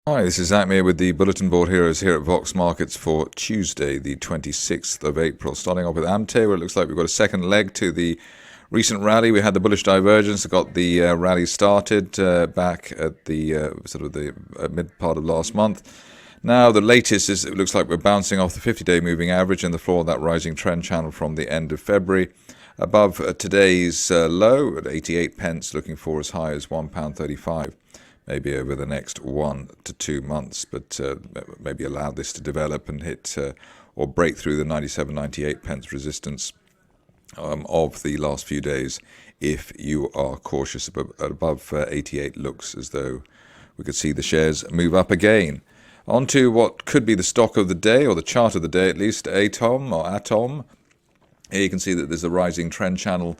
Hi, this is Amte with the Bulletin Board Heroes here at Vox Markets for Tuesday, the 26th of April. Starting off with Amte, where it looks like we've got a second leg to the recent rally. We had the bullish divergence that got the rally started back at the mid part of last month. Now the latest is it looks like we're bouncing off the 50-day moving average and the floor of that rising trend channel from the end of February. Above today's low at 88 pence, looking for as high as £1.35. Maybe over the next 1 to 2 months, but maybe allow this to develop and hit or break through the 97-98 pence resistance of the last few days. If you are cautious, above 88 looks as though we could see the shares move up again. On to what could be the stock of the day, or the chart of the day at least, Atome. Here you can see that there's a rising trend channel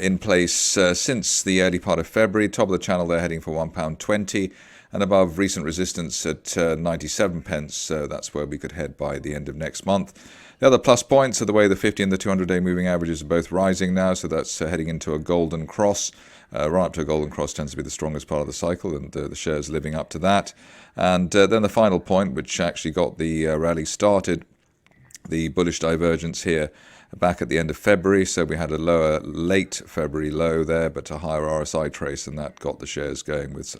in place since the early part of February. Top of the channel there heading for £1.20 and above recent resistance at 97 pence. So that's where we could head by the end of next month. The other plus points are the way the 50 and the 200-day moving averages are both rising now. So that's heading into a golden cross. Right up to a golden cross tends to be the strongest part of the cycle, and the shares living up to that. And then the final point, which actually got the rally started, the bullish divergence here back at the end of February. So we had a lower late February low there, but a higher RSI trace, and that got the shares going with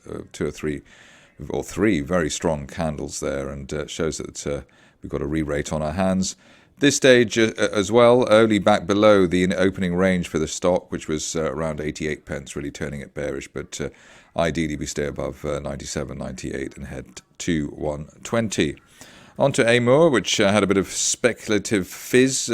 three very strong candles there, and shows that we've got a re-rate on our hands. This stage as well, only back below the opening range for the stock, which was around 88 pence, really turning it bearish. But ideally we stay above 97, 98 and head to 120. On to Amur, which had a bit of speculative fizz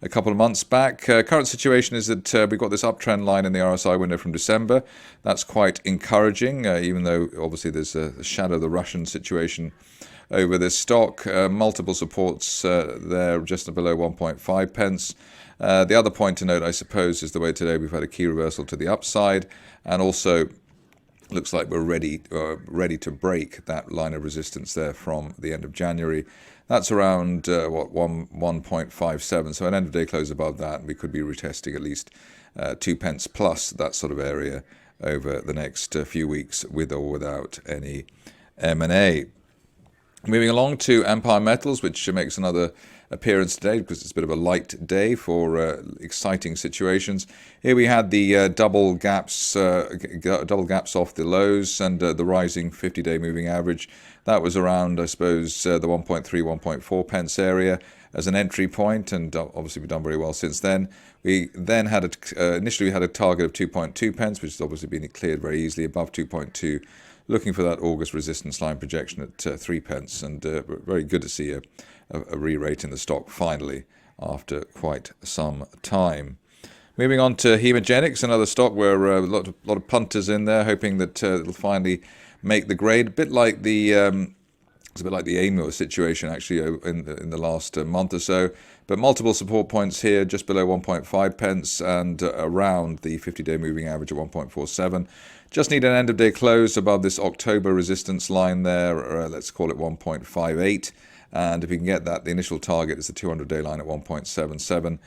a couple of months back. Current situation is that we've got this uptrend line in the RSI window from December. That's quite encouraging, even though obviously there's a shadow of the Russian situation over this stock. Multiple supports there just below 1.5 pence. The other point to note, I suppose, is the way today we've had a key reversal to the upside, and also looks like we're ready to break that line of resistance there from the end of January. That's around 1.57. So an end of day close above that, and we could be retesting at least 2 pence plus that sort of area over the next few weeks, with or without any M&A. Moving along to Empire Metals, which makes another appearance today because it's a bit of a light day for exciting situations. Here we had the double gaps off the lows, and the rising 50-day moving average. That was around, I suppose, the 1.3, 1.4 pence area as an entry point, and obviously we've done very well since then. We then had initially we had a target of 2.2 pence, which has obviously been cleared very easily above 2.2. Looking for that August resistance line projection at 3 pence, and very good to see a re-rate in the stock finally after quite some time. Moving on to Hemogenics, another stock where a lot of punters in there, hoping that it'll finally make the grade. It's a bit like the Amur situation actually in the last month or so. But multiple support points here, just below 1.5 pence and around the 50-day moving average at 1.47. Just need an end-of-day close above this October resistance line there, let's call it 1.58. And if we can get that, the initial target is the 200-day line at 1.77.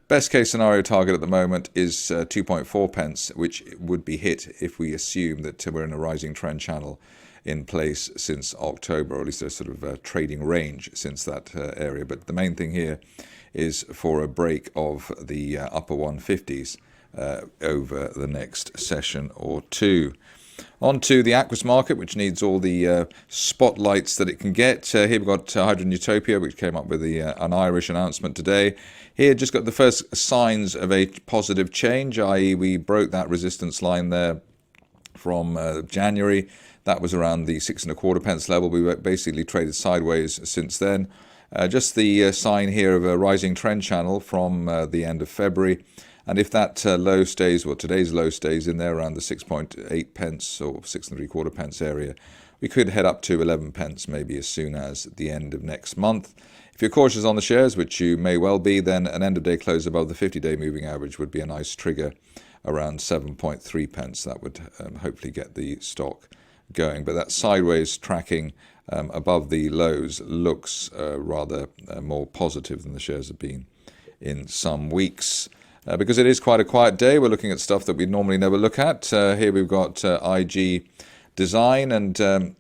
Best case scenario target at the moment is 2.4 pence, which would be hit if we assume that we're in a rising trend channel in place since October, or at least a sort of trading range since that area. But the main thing here is for a break of the upper 150s over the next session or two. On to the Aquis market, which needs all the spotlights that it can get. Here we've got Hydrogen Utopia, which came up with an Irish announcement today. Here just got the first signs of a positive change, i.e. we broke that resistance line there from January. That was around the 6.25 pence level. We basically traded sideways since then. Just the sign here of a rising trend channel from the end of February. And if that low stays, well, today's low stays in there around the 6.8 pence or 6.75 pence area, we could head up to 11 pence maybe as soon as the end of next month. If you're cautious on the shares, which you may well be, then an end of day close above the 50-day moving average would be a nice trigger around 7.3 pence. That would hopefully get the stock going. But that sideways tracking above the lows looks rather more positive than the shares have been in some weeks. Because it is quite a quiet day, we're looking at stuff that we normally never look at. Here we've got IG Design, and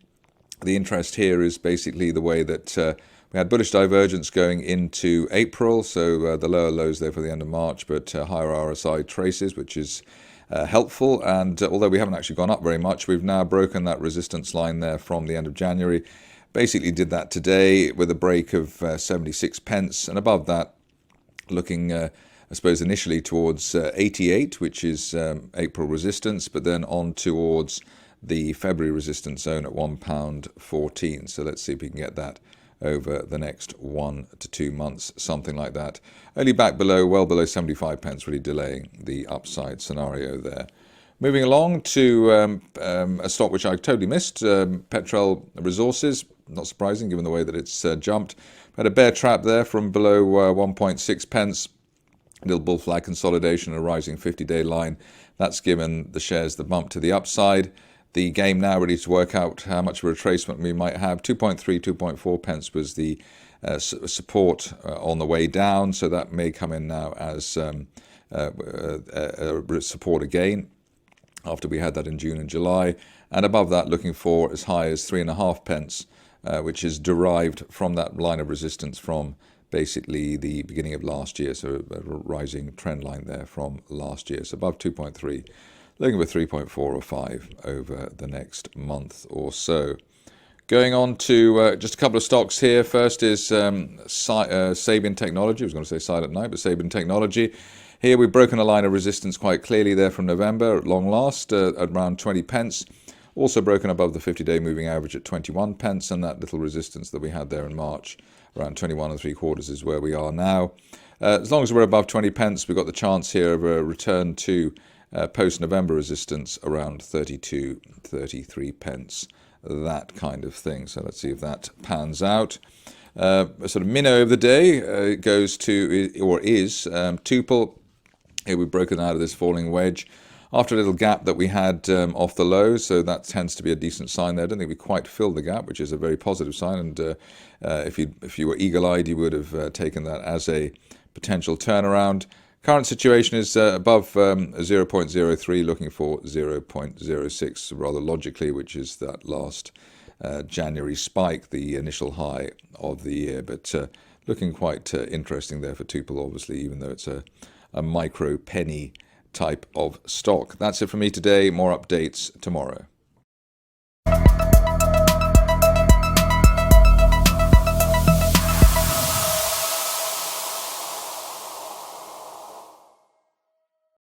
the interest here is basically the way that we had bullish divergence going into April, so the lower lows there for the end of March, but higher RSI traces, which is helpful. And although we haven't actually gone up very much, we've now broken that resistance line there from the end of January. Basically did that today with a break of 76 pence, and above that, looking, I suppose, initially towards 88, which is April resistance, but then on towards the February resistance zone at £1.14. So let's see if we can get that over the next 1 to 2 months, something like that. Only back below, well below 75 pence, really delaying the upside scenario there. Moving along to a stock which I totally missed, Petrol Resources. Not surprising given the way that it's jumped. Had a bear trap there from below 1.6 pence. Little bull flag consolidation, a rising 50-day line. That's given the shares the bump to the upside. The game now ready to work out how much of a retracement we might have. 2.3, 2.4 pence was the support on the way down, so that may come in now as support again after we had that in June and July. And above that, looking for as high as 3.5 pence, which is derived from that line of resistance from basically the beginning of last year, so a rising trend line there from last year. So above 2.3. Looking for 3.4 or 5 over the next month or so. Going on to just a couple of stocks here. First is Sabian Technology. I was going to say Silent Night, but Sabian Technology. Here we've broken a line of resistance quite clearly there from November at long last at around 20 pence. Also broken above the 50-day moving average at 21 pence, and that little resistance that we had there in March around 21 3/4 is where we are now. As long as we're above 20 pence, we've got the chance here of a return to post-November resistance around 32, 33 pence, that kind of thing. So let's see if that pans out. A sort of minnow of the day goes to, or is, Tuple. Here we've broken out of this falling wedge after a little gap that we had off the low, so that tends to be a decent sign there. I don't think we quite filled the gap, which is a very positive sign, and if you were eagle-eyed, you would have taken that as a potential turnaround. Current situation is above 0.03, looking for 0.06, rather logically, which is that last January spike, the initial high of the year. But looking quite interesting there for Tuple, obviously, even though it's a micro penny type of stock. That's it for me today. More updates tomorrow.